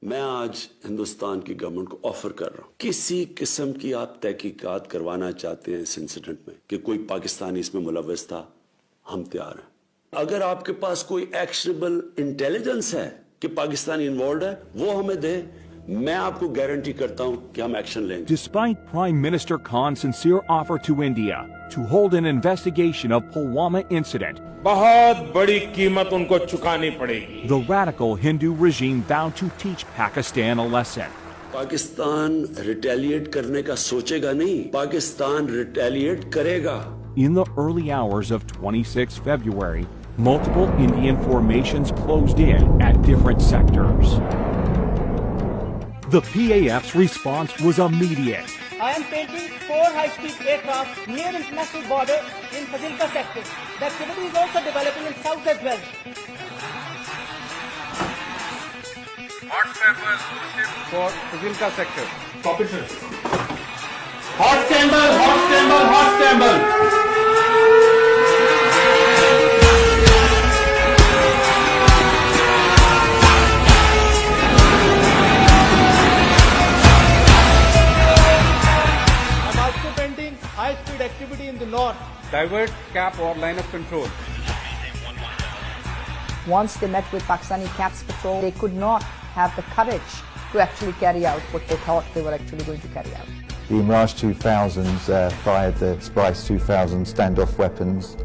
मैं आज हिंदुस्तान की गवर्नमेंट को ऑफर कर रहा हूं, किसी किस्म की आप तहकीकात करवाना चाहते हैं इस इंसिडेंट में कि कोई पाकिस्तानी इसमें मुलव्वस था, हम तैयार हैं। अगर आपके पास कोई एक्शनेबल इंटेलिजेंस है कि पाकिस्तानी इन्वॉल्व है, वो हमें दे, मैं आपको गारंटी करता हूं कि हम एक्शन लेंगे। Despite Prime Minister Khan's sincere offer to India to hold an investigation of Pulwama incident, बहुत बड़ी कीमत उनको चुकानी पड़ेगी। the radical Hindu regime vowed to teach Pakistan a lesson. Pakistan retaliate करने का सोचेगा नहीं, पाकिस्तान रिटेलिएट करेगा। In the early hours of 26 February, multiple Indian formations closed in at different sectors. The PAF's response was immediate. I am painting 4 high-speed aircraft near international border in Fazilka sector. The activity is also developing in south as well. Hot sample for Fazilka sector. Copy, sir. Hot scramble, hot scramble, hot scramble. I'm also painting high-speed activity in the north. Divert cap or line of control. Once they met with Pakistani CAPS patrol, they could not have the courage to actually carry out what they thought they were actually going to carry out. The Mirage 2000s fired the Spice 2000 standoff weapons,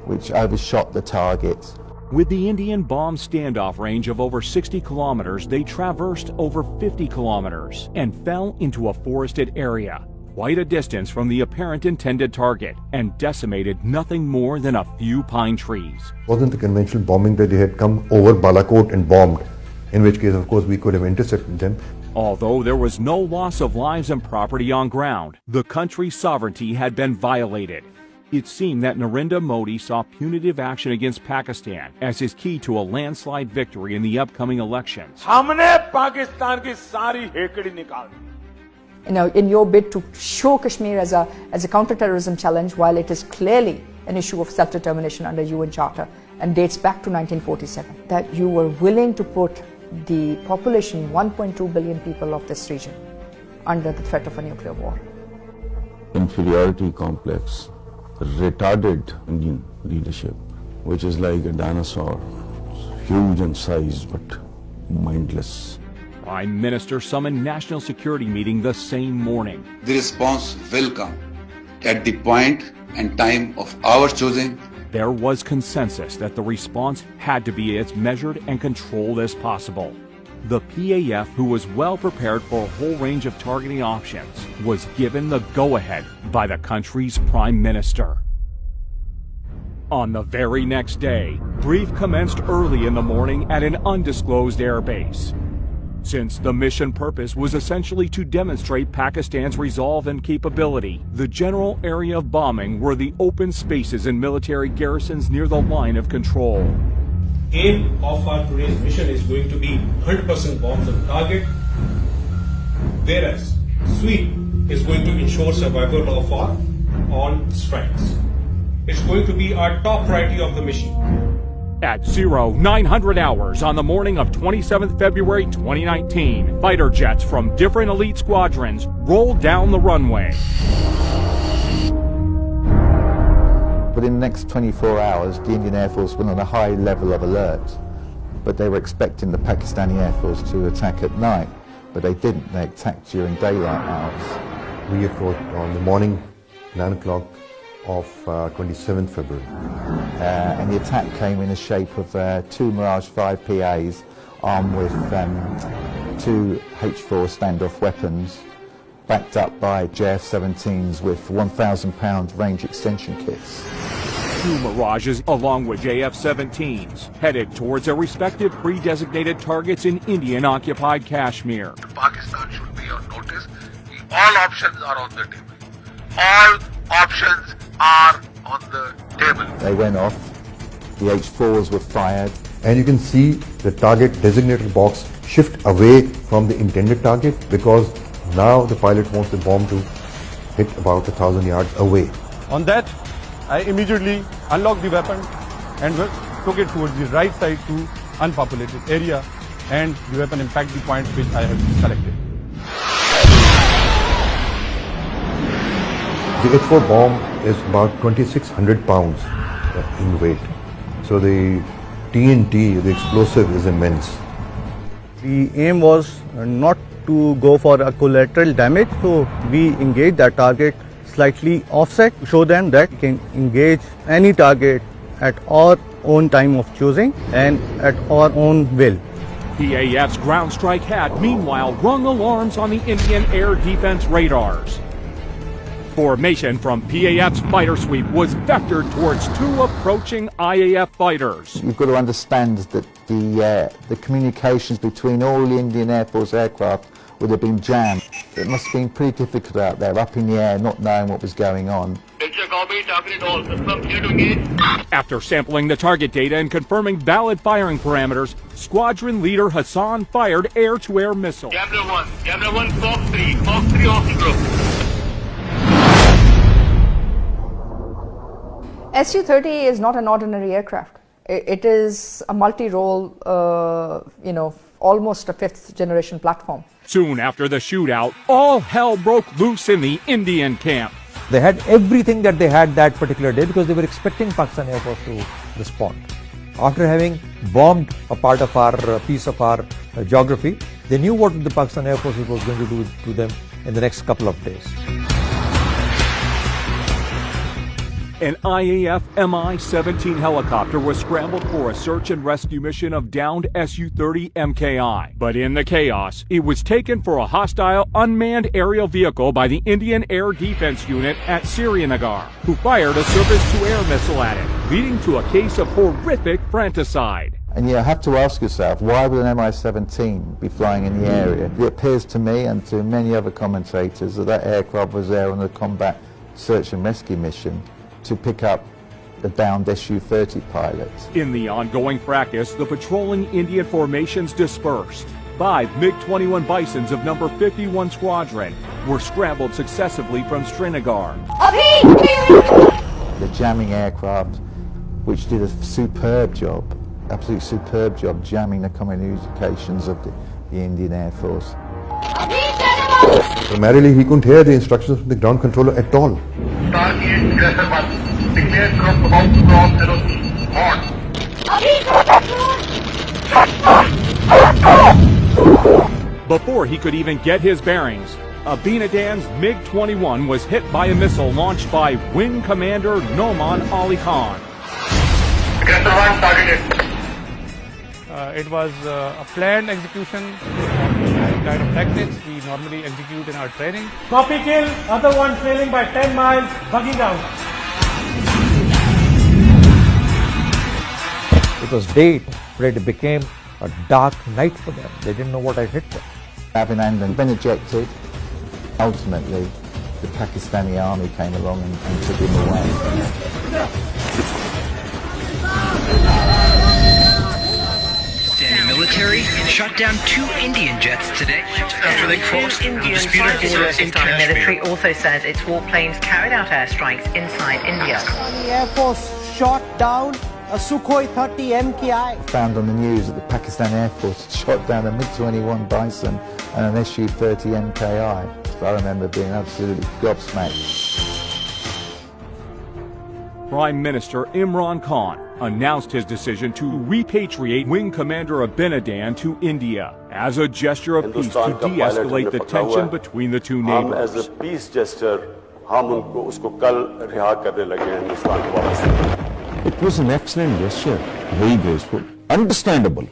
which overshot the target. With the Indian bomb standoff range of over 60 kilometers, they traversed over 50 kilometers and fell into a forested area, quite a distance from the apparent intended target, and decimated nothing more than a few pine trees. It wasn't the conventional bombing that they had come over Balakot and bombed, in which case, of course, we could have intercepted them. Although there was no loss of lives and property on ground, the country's sovereignty had been violated. It seemed that Narendra Modi saw punitive action against Pakistan as his key to a landslide victory in the upcoming elections. हमने पाकिस्तान की सारी हेकड़ी निकाल दी। In your bid to show Kashmir as a counter-terrorism challenge, while it is clearly an issue of self-determination under UN Charter and dates back to 1947, that you were willing to put the population, 1.2 billion people of this region, under the threat of a nuclear war. Inferiority complex, retarded Indian leadership, which is like a dinosaur, huge in size but mindless. Prime Minister summoned national security meeting the same morning. The response will come at the point and time of our choosing. There was consensus that the response had to be as measured and controlled as possible. The PAF, who was well prepared for a whole range of targeting options, was given the go-ahead by the country's Prime Minister. On the very next day, brief commenced early in the morning at an undisclosed airbase. Since the mission purpose was essentially to demonstrate Pakistan's resolve and capability, the general area of bombing were the open spaces and military garrisons near the line of control. Aim of our today's mission is going to be 100% bombs on target, whereas sweep is going to ensure survival of our all strikes. It's going to be our top priority of the mission. At 0900 hours on the morning of 27th February 2019, fighter jets from different elite squadrons rolled down the runway. Within the next 24 hours, the Indian Air Force went on a high level of alert, but they were expecting the Pakistani Air Force to attack at night, but they didn't. They attacked during daylight hours. We approached on the morning, 9 o'clock of 27th February. And the attack came in the shape of 2 Mirage 5 PAs armed with 2 H4 standoff weapons, backed up by JF-17s with 1,000-pound range extension kits. 2 Mirages along with JF-17s headed towards their respective pre-designated targets in Indian-occupied Kashmir. Pakistan should be on notice. All options are on the table. All options are on the table. They went off, the H4s were fired. And you can see the target designated box shift away from the intended target because now the pilot wants the bomb to hit about 1,000 yards away. On that, I immediately unlocked the weapon and took it towards the right side to unpopulated area and you have an impact the point which I have selected. The H4 bomb is about 2,600 pounds in weight. So the TNT, the explosive, is immense. The aim was not to go for a collateral damage, so we engaged that target slightly offset to show them that we can engage any target at our own time of choosing and at our own will. PAF's ground strike had, meanwhile, rung alarms on the Indian air defense radars. Formation from PAF's fighter sweep was vectored towards two approaching IAF fighters. You've got to understand that the communications between all the Indian Air Force aircraft would have been jammed. It must have been pretty difficult out there, up in the air, not knowing what was going on. After sampling the target data and confirming valid firing parameters, squadron leader Hassan fired air-to-air missile. Camera 1, Fox 3 off the group. Su-30 is not an ordinary aircraft. It is a multi-role, almost a fifth-generation platform. Soon after the shootout, all hell broke loose in the Indian camp. They had everything that they had that particular day because they were expecting Pakistan Air Force to respond. After having bombed a part of our piece of our geography, they knew what the Pakistan Air Force was going to do to them in the next couple of days. An IAF Mi-17 helicopter was scrambled for a search and rescue mission of downed Su-30 MKI. But in the chaos, it was taken for a hostile unmanned aerial vehicle by the Indian Air Defense Unit at Srinagar, who fired a surface-to-air missile at it, leading to a case of horrific fratricide. And you have to ask yourself, why would an Mi-17 be flying in the area? It appears to me and to many other commentators that that aircraft was there on a combat search and rescue mission to pick up the downed Su-30 pilot. In the ongoing fracas, the patrolling Indian formations dispersed. 5 MiG-21 Bisons of number 51 Squadron were scrambled successively from Srinagar. The jamming aircraft, which did a superb job, absolute superb job jamming the communications of the Indian Air Force. Primarily, he couldn't hear the instructions from the ground controller at all. Target Aggressor 1. Declare group about to cross velocity. On. Before he could even get his bearings, Abinadan's MiG-21 was hit by a missile launched by Wing Commander Noman Ali Khan. Aggressor 1 targeted. It was a planned execution of the kind of tactics we normally execute in our training. Copy kill, other one trailing by 10 miles, bugging out. It was day, but it became a dark night for them. They didn't know what had hit them. Abhinandan been ejected. Ultimately, the Pakistani army came along and took him away. Military shut down 2 Indian jets today after they crossed the disputed border in Kashmir. Military also says its warplanes carried out airstrikes inside India. The Air Force shot down a Sukhoi 30 MKI. Found on the news that the Pakistan Air Force had shot down a MiG-21 Bison and an Su-30 MKI. So I remember being absolutely gobsmacked. Prime Minister Imran Khan announced his decision to repatriate Wing Commander Abinadan to India as a gesture of peace to de-escalate the tension between the two neighbors. As a peace gesture, हम उनको उसको कल रिहा करने लगे हैं हिंदुस्तान को वापस। It was an excellent gesture, very graceful, understandable.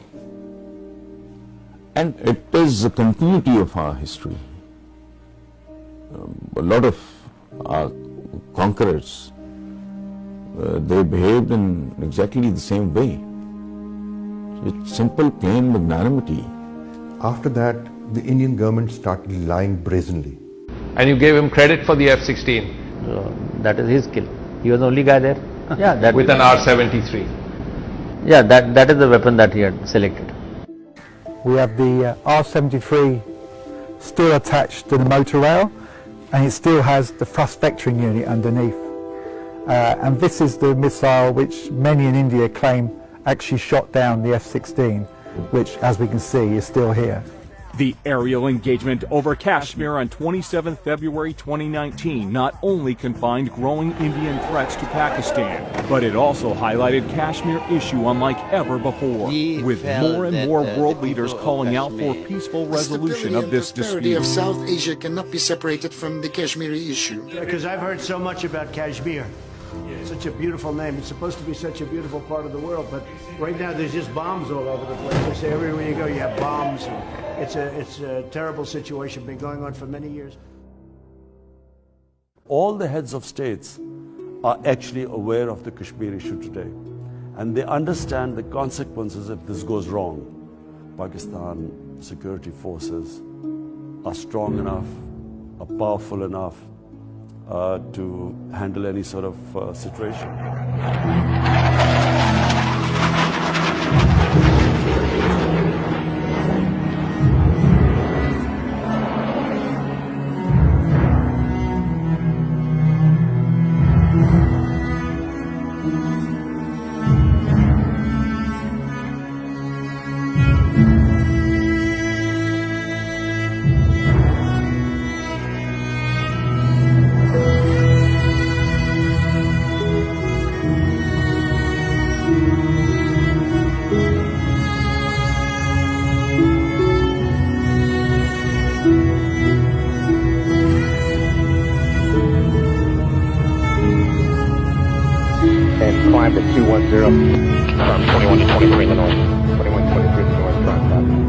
And it is a continuity of our history. A lot of our conquerors, they behaved in exactly the same way. It's simple, plain magnanimity. After that, the Indian government started lying brazenly. And you gave him credit for the F-16. That is his skill. He was the only guy there. Yeah, that with an R-73. Yeah, that is the weapon that he had selected. We have the R-73 still attached to the motor rail, and it still has the thrust vectoring unit underneath. And this is the missile which many in India claim actually shot down the F-16. which, as we can see, is still here. The aerial engagement over Kashmir on 27 February 2019 not only confined growing Indian threats to Pakistan, but it also highlighted Kashmir issue unlike ever before, with more and more world leaders calling out for peaceful resolution of this dispute. The prosperity of South Asia cannot be separated from the Kashmiri issue. Because I've heard so much about Kashmir. Such a beautiful name. It's supposed to be such a beautiful part of the world, but right now there's just bombs all over the place. They say everywhere you go you have bombs. It's a terrible situation, been going on for many years. All the heads of states are actually aware of the Kashmir issue today, and they understand the consequences if this goes wrong. Pakistan security forces are strong enough, are powerful enough to handle any sort of situation. Climb to 210 from 21 to 23 in the north, 21 to 23 in the north.